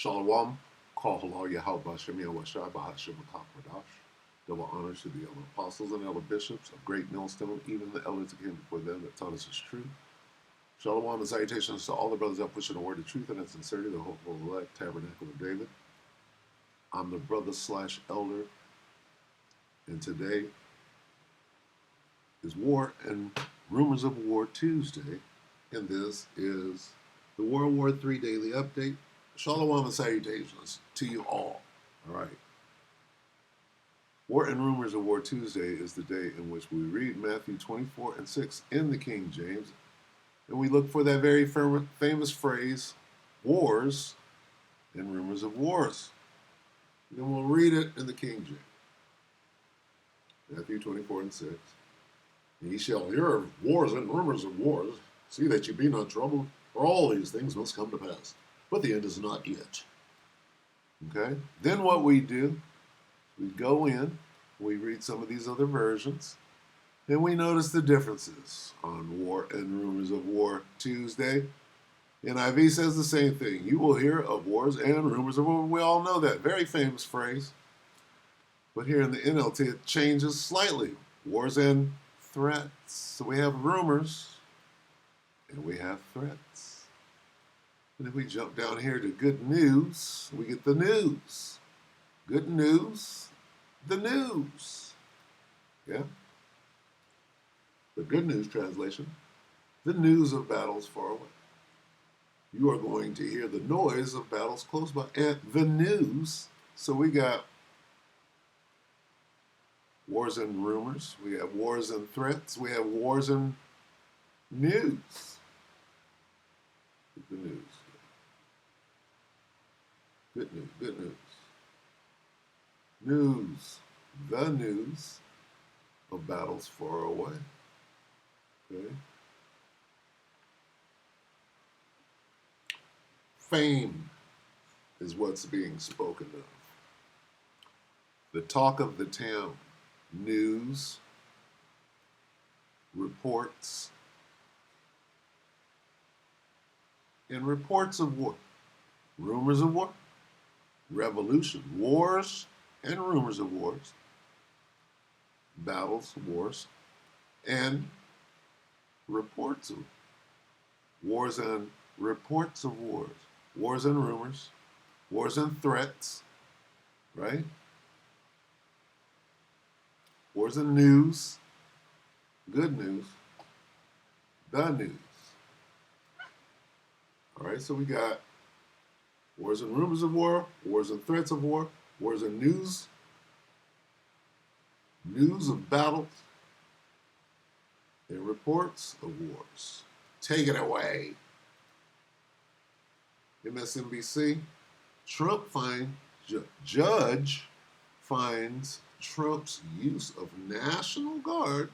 Shalom, Kol Halal Yahweh Shem Yahweh Bahashim Makakwadash. Double honors to the elder apostles and elder bishops of great millstone, even the elders that came before them that taught us his truth. Shalom and salutations to all the brothers that pushing the word of truth and in sincerity, the hopeful elect tabernacle of David. I'm the brother / elder, and today is War and Rumors of War Tuesday, and this is the WW3 Daily Update. Shalom and salutations to you all. All right. War and Rumors of War Tuesday is the day in which we read Matthew 24:6 in the King James, and we look for that very famous phrase, wars and rumors of wars. And then we'll read it in the King James. Matthew 24:6. Ye shall hear of wars and rumors of wars. See that ye be not troubled, for all these things must come to pass. But the end is not yet. Okay? Then what we do, we go in, we read some of these other versions, and we notice the differences on War and Rumors of War Tuesday. NIV says the same thing. You will hear of wars and rumors of war. We all know that. Very famous phrase. But here in the NLT, it changes slightly. Wars and threats. So we have rumors and we have threats. And if we jump down here to good news, we get the news. Good news, the news. Yeah? The Good News translation, the news of battles far away. You are going to hear the noise of battles close by and the news. So we got wars and rumors. We have wars and threats. We have wars and news. The news. Good news. Good news. News. The news of battles far away. Okay. Fame is what's being spoken of. The talk of the town. News, reports, and reports of war. Rumors of war, revolution, wars and rumors of wars, battles, wars, and reports of wars and reports of wars. Wars and rumors, wars and threats, right? Wars and news, good news, the news. All right, so we got wars and rumors of war, wars and threats of war, wars and news, news of battles, and reports of wars. Take it away. MSNBC, Trump judge finds Trump's use of National Guard.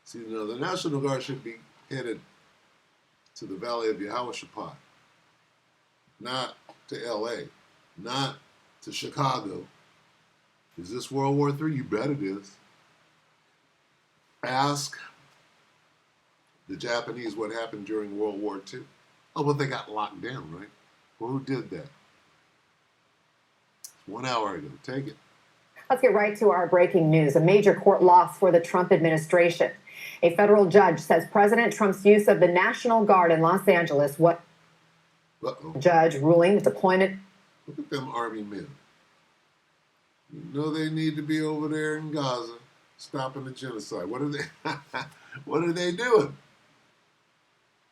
See, now the National Guard should be headed to the Valley of Yehoshaphat, not to LA, not to Chicago. Is this World War III? You bet it is. Ask the Japanese what happened during World War II. Oh, well, they got locked down, right? Well, who did that? 1 hour ago. Take it. Let's get right to our breaking news. A major court loss for the Trump administration. A federal judge says President Trump's use of the National Guard in Los Angeles was judge ruling the deployment. Look at them Army men. You know they need to be over there in Gaza stopping the genocide. What are they what are they doing?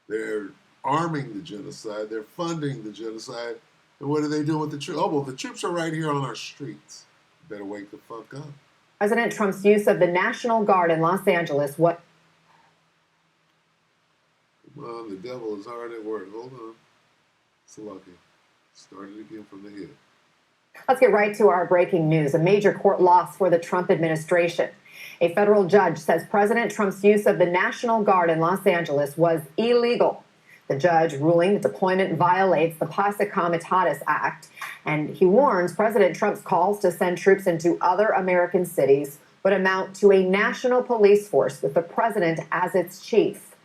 They're arming the genocide. They're funding the genocide. And what are they doing with the troops? Oh, well, the troops are right here on our streets. Better wake the fuck up. President Trump's use of the National Guard in Los Angeles. What? Come on, the devil is hard at work. Hold on. It's lucky. Start it again from the head. Let's get right to our breaking news. A major court loss for the Trump administration. A federal judge says President Trump's use of the National Guard in Los Angeles was illegal. The judge ruling the deployment violates the Posse Comitatus Act, and he warns President Trump's calls to send troops into other American cities would amount to a national police force with the president as its chief.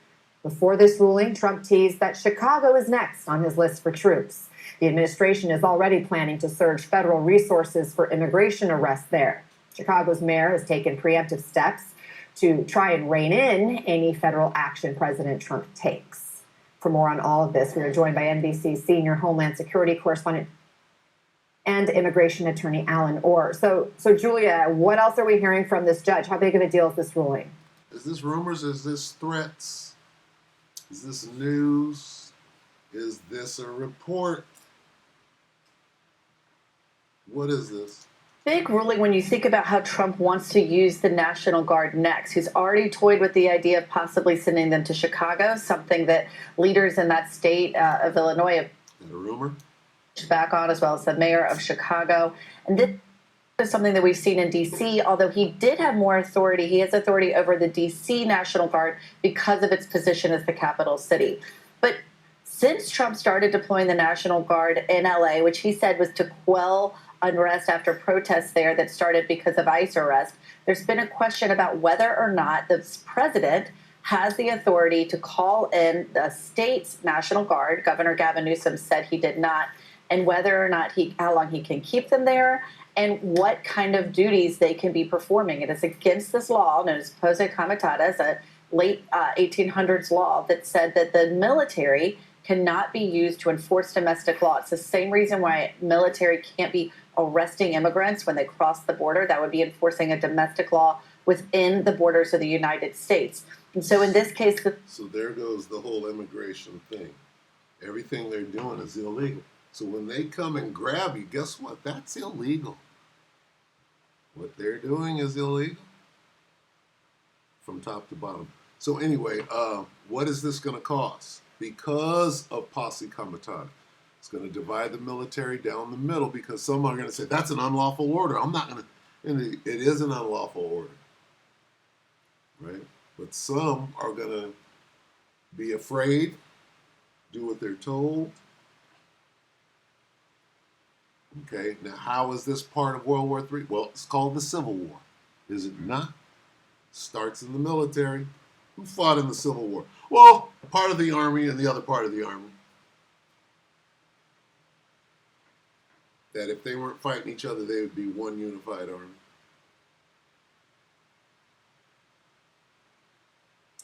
Before this ruling, Trump teased that Chicago is next on his list for troops. The administration is already planning to surge federal resources for immigration arrests there. Chicago's mayor has taken preemptive steps to try and rein in any federal action President Trump takes. For more on all of this, we are joined by NBC senior Homeland Security correspondent and immigration attorney Alan Orr. So Julia, what else are we hearing from this judge? How big of a deal is this ruling? Is this rumors? Is this threats? Is this news? Is this a report? What is this? Big ruling when you think about how Trump wants to use the National Guard next. He's already toyed with the idea of possibly sending them to Chicago, something that leaders in that state of Illinois have Is that a rumor? pushed back on, as well as the mayor of Chicago. And this is something that we've seen in D.C., although he did have more authority. He has authority over the D.C. National Guard because of its position as the capital city. But since Trump started deploying the National Guard in L.A., which he said was to quell unrest after protests there that started because of ICE arrest, there's been a question about whether or not the president has the authority to call in the state's National Guard. Governor Gavin Newsom said he did not, and whether or not how long he can keep them there and what kind of duties they can be performing. It is against this law known as Posse Comitatus, a late 1800s law that said that the military cannot be used to enforce domestic law. It's the same reason why military can't be arresting immigrants when they cross the border. That would be enforcing a domestic law within the borders of the United States. And so in this case... So there goes the whole immigration thing. Everything they're doing is illegal. So when they come and grab you, guess what? That's illegal. What they're doing is illegal from top to bottom. So anyway, what is this going to cost? Because of Posse Comitatus. It's going to divide the military down the middle because some are going to say, that's an unlawful order. I'm not going to, and it is an unlawful order, right? But some are going to be afraid, do what they're told. Okay, now how is this part of World War III? Well, it's called the Civil War, is it not? Starts in the military. Who fought in the Civil War? Well, part of the Army and the other part of the Army. That if they weren't fighting each other, they would be one unified army.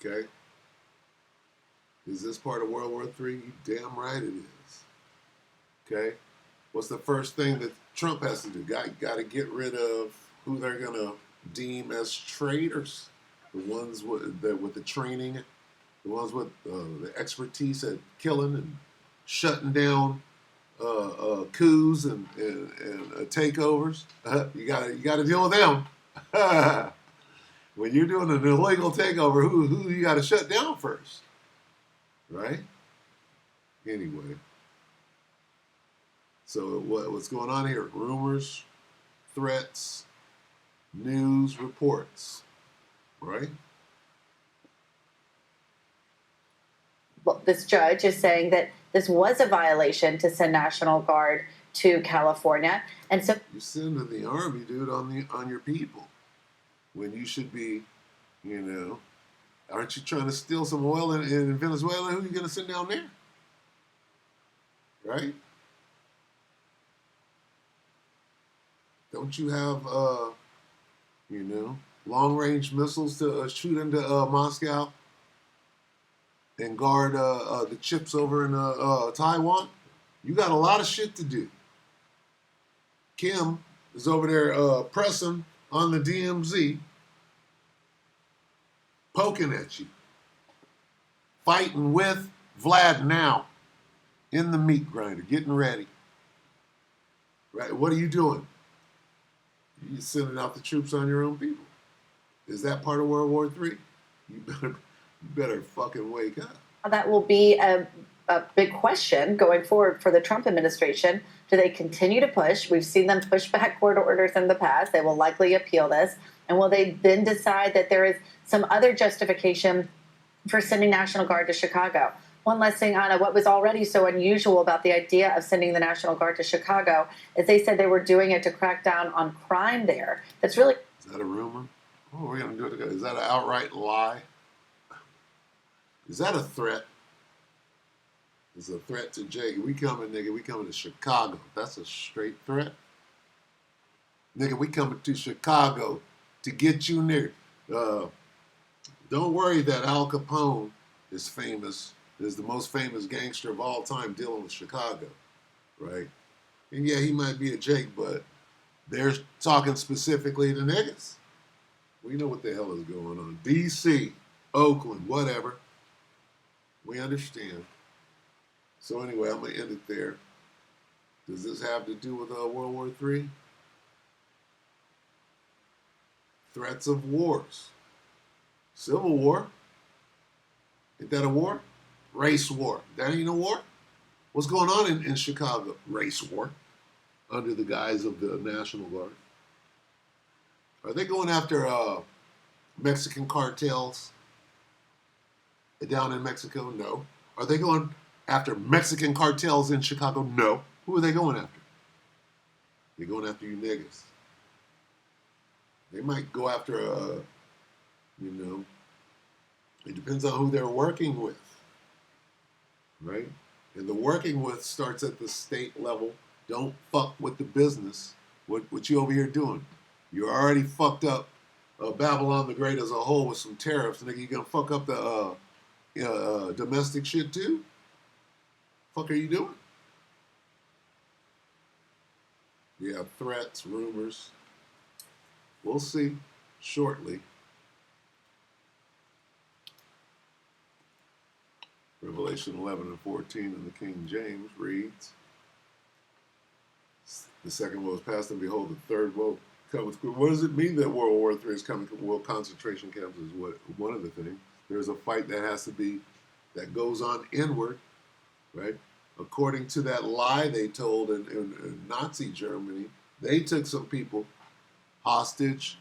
Okay? Is this part of World War III? You damn right it is. Okay? What's the first thing that Trump has to do? Got to get rid of who they're going to deem as traitors. The ones with the training, the ones with the expertise at killing and shutting down coups and takeovers. You got to deal with them. When you're doing an illegal takeover, who you got to shut down first, right? Anyway, so what's going on here? Rumors, threats, news reports, right? Well, this judge is saying that this was a violation to send National Guard to California. And so you're sending the Army, dude, on your people. When you should be, aren't you trying to steal some oil in Venezuela? Who are you going to send down there? Right? Don't you have, long-range missiles to shoot into Moscow and guard the chips over in Taiwan? You got a lot of shit to do. Kim is over there pressing on the DMZ, poking at you, fighting with Vlad now in the meat grinder, getting ready. Right? What are you doing? You're sending out the troops on your own people. Is that part of World War III? You better fucking wake up. that will be a big question going forward for the Trump administration. Do they continue to push? We've seen them push back court orders in the past. They will likely appeal this. And will they then decide that there is some other justification for sending National Guard to Chicago? One last thing, Anna, what was already so unusual about the idea of sending the National Guard to Chicago is they said they were doing it to crack down on crime there. That's really... Is that a rumor? Oh, we're going to do it together. Is that an outright lie? Is that a threat? It's a threat to Jake. We coming, nigga. We coming to Chicago. That's a straight threat. Nigga, we coming to Chicago to get you, nigga. Don't worry that Al Capone is famous, is the most famous gangster of all time dealing with Chicago, right? And yeah, he might be a Jake, but they're talking specifically to niggas. We know what the hell is going on. D.C., Oakland, whatever. We understand. So anyway, I'm going to end it there. Does this have to do with World War III? Threats of wars. Civil War. Ain't that a war? Race war. That ain't a war? What's going on in Chicago? Race war. Under the guise of the National Guard. Are they going after Mexican cartels down in Mexico? No. Are they going after Mexican cartels in Chicago? No. Who are they going after? They're going after you niggas. They might go after, it depends on who they're working with, right? And the working with starts at the state level. Don't fuck with the business. What you over here doing? You're already fucked up Babylon the Great as a whole with some tariffs. Nigga, you gonna fuck up the domestic shit too? Fuck are you doing? You have threats, rumors. We'll see shortly. Revelation 11 and 14 in the King James reads, the second woe is past, and behold, the third woe cometh. What does it mean that World War III is coming? Well, concentration camps is one of the things. There's a fight that has to be, that goes on inward, right? According to that lie they told in Nazi Germany, they took some people hostage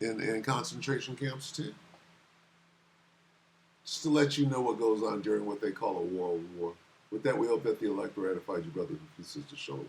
in concentration camps too. Just to let you know what goes on during what they call a world war. With that, we hope that the elect edified you, brothers and sisters. Shalom.